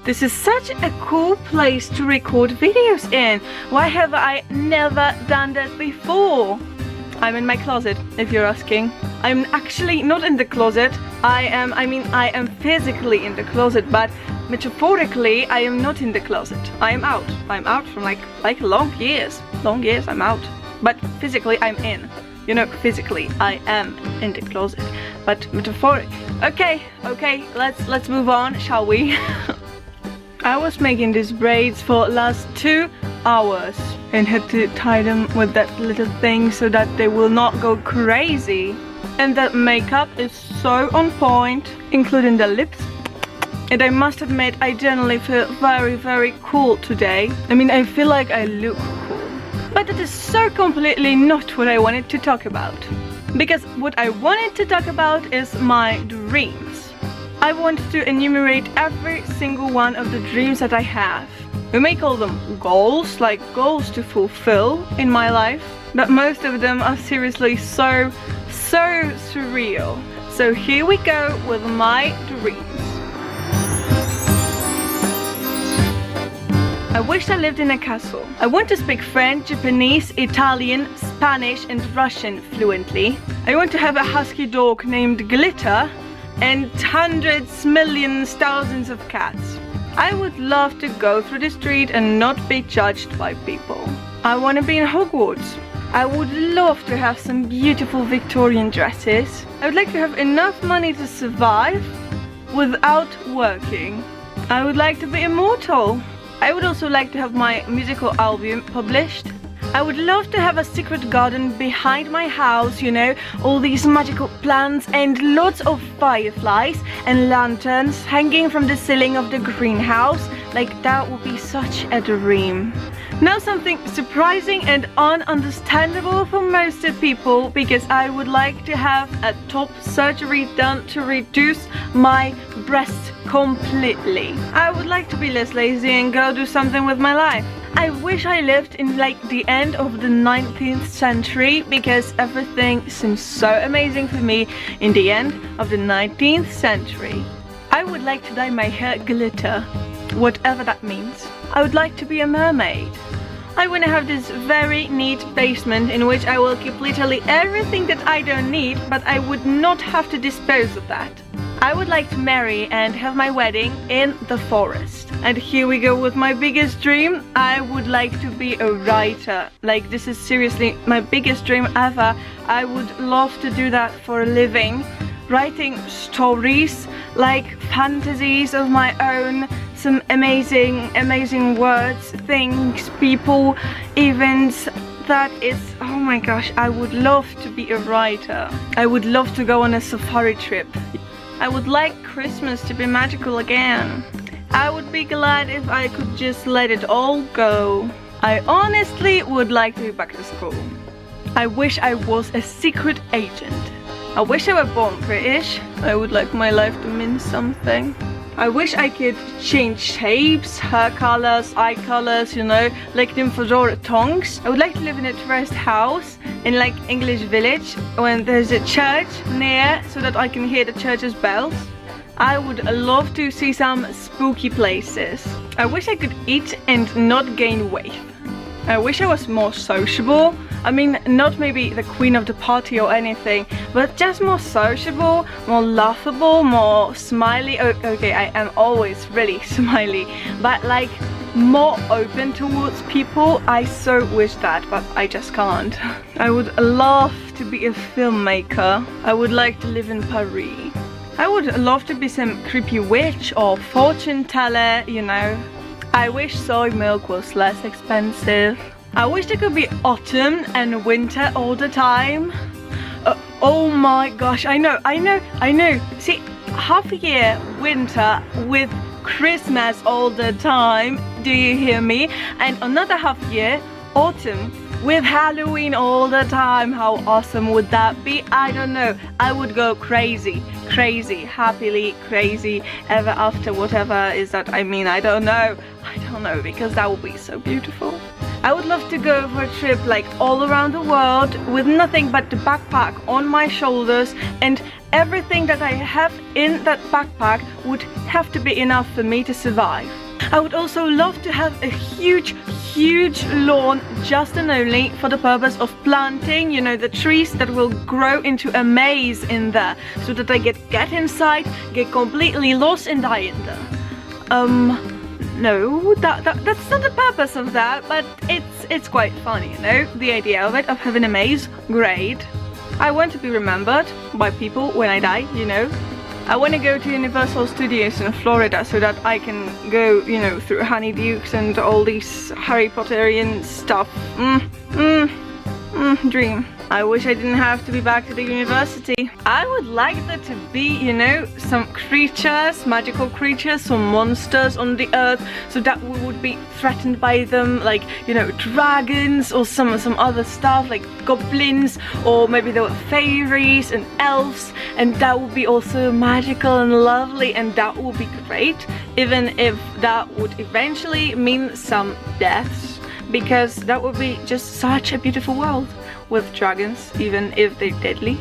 This is such a cool place to record videos in. Why have I never done that before? I'm in my closet, if you're asking. I'm actually not in the closet. I am physically in the closet, but metaphorically, I am not in the closet. I am out. I'm out from like long years. Long years, I'm out. But physically, I'm in. You know, physically, I am in the closet. But metaphoric. Okay, let's move on, shall we? I was making these braids for last 2 hours and had to tie them with that little thing so that they will not go crazy. And that makeup is so on point, including the lips. And I must admit, I generally feel very, very cool today. I mean, I feel like I look cool. But that is so completely not what I wanted to talk about. Because what I wanted to talk about is my dreams. I want to enumerate every single one of the dreams that I have. We may call them goals, like goals to fulfill in my life, but most of them are seriously so surreal. So here we go with my dreams. I wish I lived in a castle. I want to speak French, Japanese, Italian, Spanish and Russian fluently. I want to have a husky dog named Glitter and hundreds, millions, thousands of cats. I would love to go through the street and not be judged by people. I want to be in Hogwarts. I would love to have some beautiful Victorian dresses. I would like to have enough money to survive without working. I would like to be immortal. I would also like to have my musical album published. I would love to have a secret garden behind my house, you know, all these magical plants and lots of fireflies and lanterns hanging from the ceiling of the greenhouse. Like, that would be such a dream. Now something surprising and ununderstandable for most of people, because I would like to have a top surgery done to reduce my breasts completely. I would like to be less lazy and go do something with my life. I wish I lived in like the end of the 19th century, because everything seems so amazing for me in the end of the 19th century. I would like to dye my hair glitter, whatever that means. I would like to be a mermaid. I want to have this very neat basement in which I will keep literally everything that I don't need, but I would not have to dispose of that. I would like to marry and have my wedding in the forest. And here we go with my biggest dream. I would like to be a writer. Like, this is seriously my biggest dream ever. I would love to do that for a living. Writing stories, like fantasies of my own, some amazing words, things, people, events. That is, oh my gosh, I would love to be a writer. I would love to go on a safari trip. I would like Christmas to be magical again. I would be glad if I could just let it all go. I honestly would like to be back to school. I wish I was a secret agent. I wish I were born British. I would like my life to mean something. I wish I could change shapes, hair colors, eye colors, you know, like nymphadora tongues. I would like to live in a terraced house in like English village when there's a church near so that I can hear the church's bells. I would love to see some spooky places. I wish I could eat and not gain weight. I wish I was more sociable. I mean, not maybe the queen of the party or anything, but just more sociable, more laughable, more smiley. Okay, I am always really smiley, but like more open towards people. I so wish that, but I just can't. I would love to be a filmmaker. I would like to live in Paris. I would love to be some creepy witch or fortune teller, you know. I wish soy milk was less expensive. I wish there could be autumn and winter all the time. Oh my gosh, I know. See, half a year winter with Christmas all the time. Do you hear me? And another half year autumn with Halloween all the time. How awesome would that be? I don't know. I would go crazy, happily crazy ever after, whatever is that. I mean, I don't know, because that would be so beautiful. I would love to go for a trip like all around the world with nothing but the backpack on my shoulders, and everything that I have in that backpack would have to be enough for me to survive. I would also love to have a huge lawn just and only for the purpose of planting, you know, the trees that will grow into a maze in there, so that I get inside, get completely lost and die in there. No, that's not the purpose of that, but it's quite funny, you know, the idea of it, of having a maze, great. I want to be remembered by people when I die, you know. I want to go to Universal Studios in Florida so that I can go, you know, through Honeydukes and all these Harry Potterian stuff. Dream. I wish I didn't have to be back to the university. I would like there to be, you know, some creatures, magical creatures, some monsters on the earth, so that we would be threatened by them, like, you know, dragons or some other stuff, like goblins, or maybe there were fairies and elves, and that would be also magical and lovely, and that would be great, even if that would eventually mean some deaths, because that would be just such a beautiful world with dragons, even if they're deadly.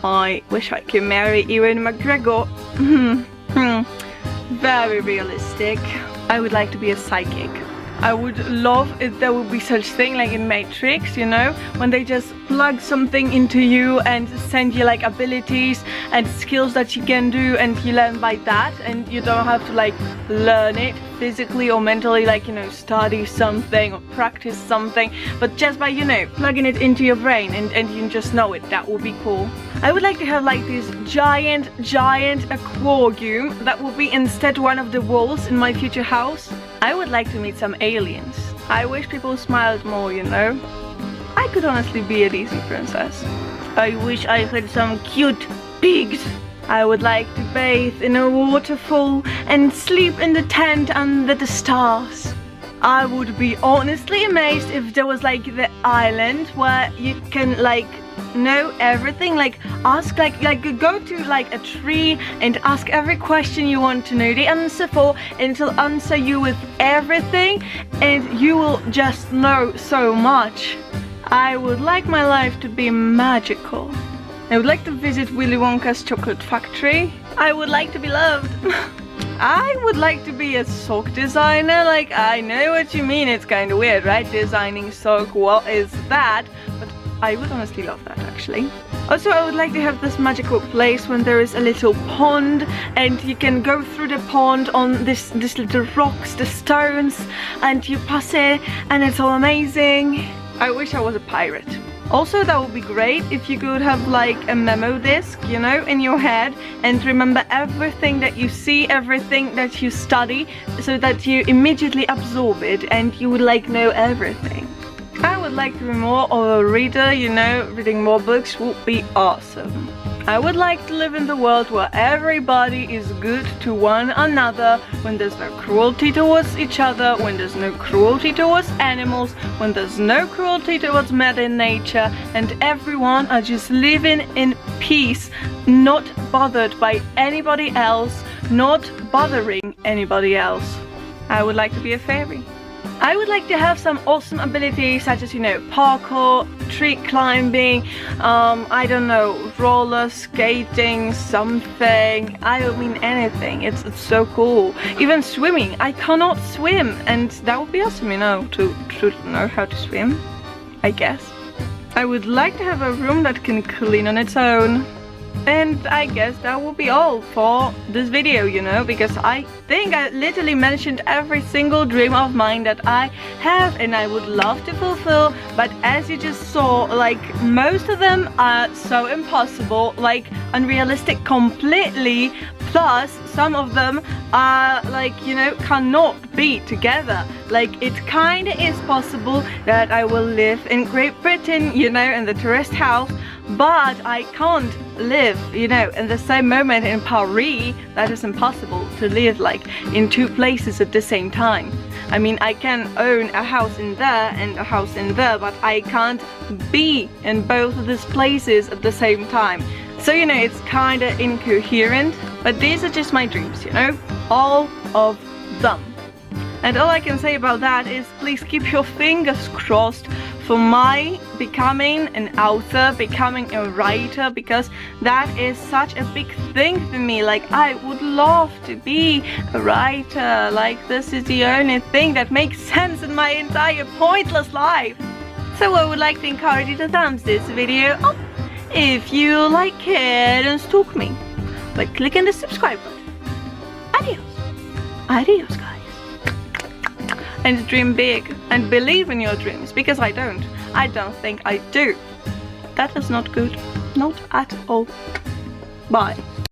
I wish I could marry Ewan McGregor. Very realistic. I would like to be a psychic. I would love if there would be such thing like in Matrix, you know, when they just plug something into you and send you like abilities and skills that you can do, and you learn by that, and you don't have to like learn it physically or mentally, like, you know, study something or practice something, but just by, you know, plugging it into your brain and you just know it. That would be cool. I would like to have like this giant aquarium that will be instead one of the walls in my future house. I would like to meet some aliens. I wish people smiled more, you know. I could honestly be a Disney princess. I wish I had some cute pigs. I would like to bathe in a waterfall and sleep in the tent under the stars. I would be honestly amazed if there was like the island where you can like know everything, like ask like go to like a tree and ask every question you want to know the answer for, and it'll answer you with everything, and you will just know so much. I would like my life to be magical. I would like to visit Willy Wonka's chocolate factory. I would like to be loved. I would like to be a sock designer. Like, I know what you mean, it's kind of weird, right? Designing sock, what is that? But I would honestly love that, actually. Also, I would like to have this magical place when there is a little pond, and you can go through the pond on this little rocks, the stones, and you pass it, and it's all amazing. I wish I was a pirate. Also, that would be great if you could have like a memo disc, you know, in your head, and remember everything that you see, everything that you study, so that you immediately absorb it and you would like know everything. I would like to be more of a reader, you know, reading more books would be awesome. I would like to live in the world where everybody is good to one another, when there's no cruelty towards each other, when there's no cruelty towards animals, when there's no cruelty towards Mother Nature, and everyone are just living in peace, not bothered by anybody else, not bothering anybody else. I would like to be a fairy. I would like to have some awesome abilities such as, you know, parkour, tree climbing, I don't know, roller skating, something. I don't mean anything. It's so cool. Even swimming. I cannot swim, and that would be awesome, you know, to know how to swim, I guess. I would like to have a room that can clean on its own. And I guess that will be all for this video, you know, because I think I literally mentioned every single dream of mine that I have and I would love to fulfill, but as you just saw, like, most of them are so impossible, like unrealistic completely, plus some of them are like, you know, cannot be together. Like, it kinda is possible that I will live in Great Britain, you know, in the tourist house, but I can't live, you know, in the same moment in Paris. That is impossible to live like in two places at the same time. I mean, I can own a house in there and a house in there, but I can't be in both of these places at the same time. So, you know, it's kind of incoherent, but these are just my dreams, you know, all of them. And all I can say about that is please keep your fingers crossed for my becoming an author, becoming a writer, because that is such a big thing for me. Like, I would love to be a writer. Like, this is the only thing that makes sense in my entire pointless life. So I would like to encourage you to thumbs this video up if you like it and stalk me by clicking the subscribe button. Adios. Adios, guys. And dream big and believe in your dreams, because I don't. I don't think I do. That is not good. Not at all. Bye.